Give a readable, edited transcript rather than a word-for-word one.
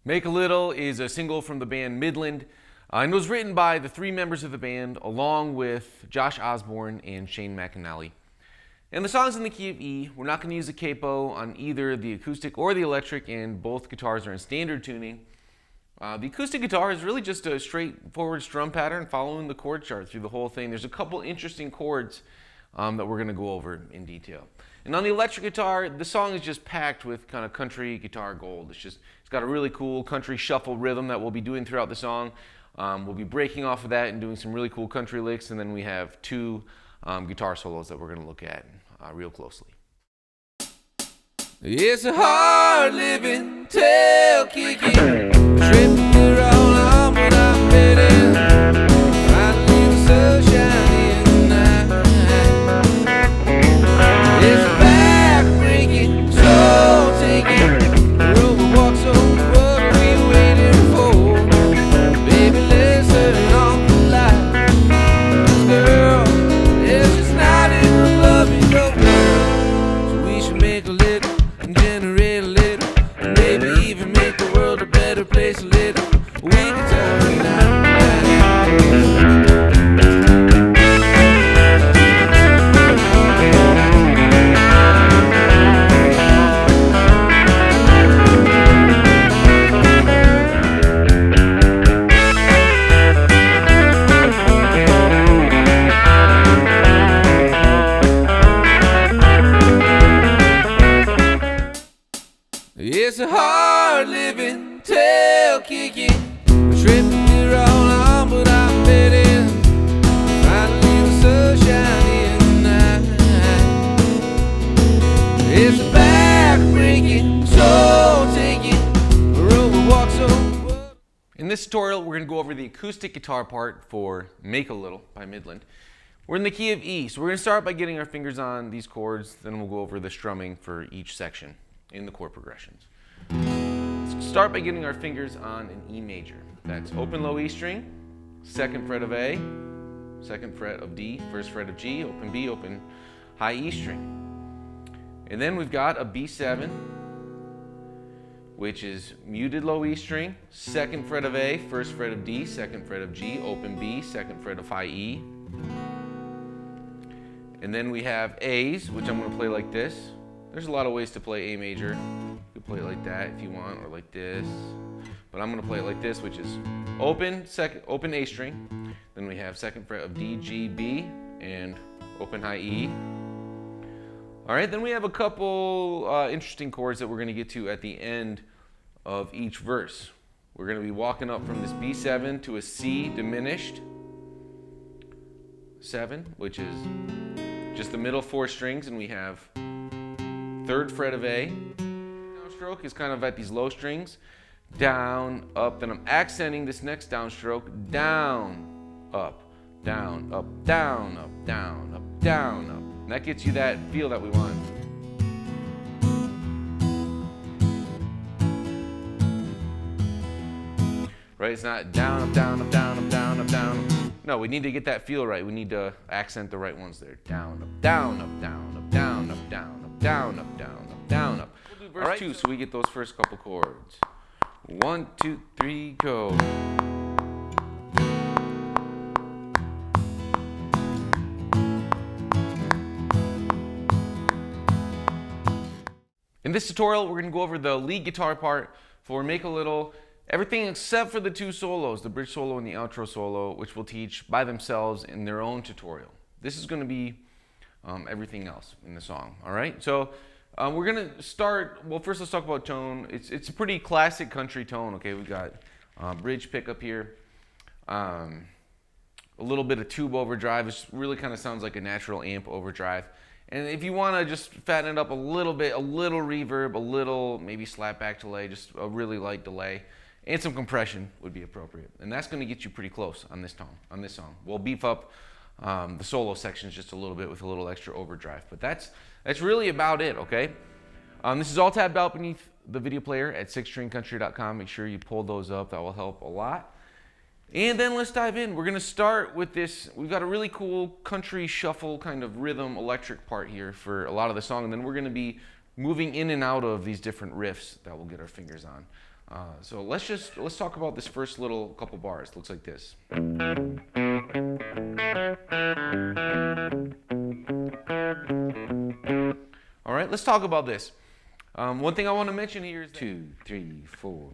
Make a Little is a single from the band Midland, and was written by the three members of the band along with Josh Osborne and Shane McAnally. And the song's in the key of E. We're not going to use a capo on either the acoustic or the electric, and both guitars are in standard tuning. The acoustic guitar is really just a straightforward strum pattern following the chord chart through the whole thing. There's a couple interesting chords that we're going to go over in detail. And on the electric guitar, the song is just packed with kind of country guitar gold. It's got a really cool country shuffle rhythm that we'll be doing throughout the song. We'll be breaking off of that and doing some really cool country licks, and then we have two guitar solos that we're going to look at real closely. It's a hard living, tail kicking, tripping around on what I'm heading. Finally the sunshine in the night. It's a back breaking, soul taking, the road we walk, so what are we waiting for? Baby, let's turn off the light. 'Cause girl, there's just not enough love in your world. So we should make a little and generate a little, and maybe even make the world a better place a little. We can turn it down. It's a hard living, tail kicking, tripping around on, but I'm betting. Finally the sunshine in the night. It's a back breaking, soul taking, a road we walk so. In this tutorial, we're going to go over the acoustic guitar part for Make a Little by Midland. We're in the key of E, so we're going to start by getting our fingers on these chords, then we'll go over the strumming for each section in the chord progressions. Let's start by getting our fingers on an E major. That's open low E string, second fret of A, second fret of D, first fret of G, open B, open high E string. And then we've got a B7, which is muted low E string, second fret of A, first fret of D, second fret of G, open B, second fret of high E. And then we have A's, which I'm going to play like this. There's a lot of ways to play A major. You can play it like that if you want, or like this. But I'm going to play it like this, which is open A string. Then we have second fret of D, G, B, and open high E. All right, then we have a couple interesting chords that we're going to get to at the end of each verse. We're going to be walking up from this B7 to a C diminished 7, which is just the middle 4 strings, and we have third fret of A. Downstroke is kind of at these low strings. Down, up, then I'm accenting this next downstroke. Down, up, down, up, down, up, down, up, down, up. And that gets you that feel that we want. Right, it's not down, up, down, up, down, up, down, up, down. No, we need to get that feel right. We need to accent the right ones there. Down, up, down, up, down, up, down, up, down, up, down, up, down, up, down, up. We'll do verse 2 so we get those first couple chords. 1, 2, 3, go. In this tutorial, we're going to go over the lead guitar part for Make a Little. Everything except for the 2 solos, the bridge solo and the outro solo, which we'll teach by themselves in their own tutorial. This is going to be everything else in the song, all right? So we're going to start, well, first let's talk about tone. It's a pretty classic country tone, okay? We've got bridge pickup here, a little bit of tube overdrive. It really kind of sounds like a natural amp overdrive. And if you want to just fatten it up a little bit, a little reverb, a little maybe slapback delay, just a really light delay. And some compression would be appropriate. And that's going to get you pretty close on this song. We'll beef up the solo sections just a little bit with a little extra overdrive. But that's really about it, okay? This is all tabbed out beneath the video player at sixstringcountry.com. Make sure you pull those up. That will help a lot. And then let's dive in. We're going to start with this. We've got a really cool country shuffle kind of rhythm electric part here for a lot of the song. And then we're going to be moving in and out of these different riffs that we'll get our fingers on. So let's talk about this first little couple bars. It looks like this. All right, let's talk about this. One thing I want to mention here is 2, 3, 4.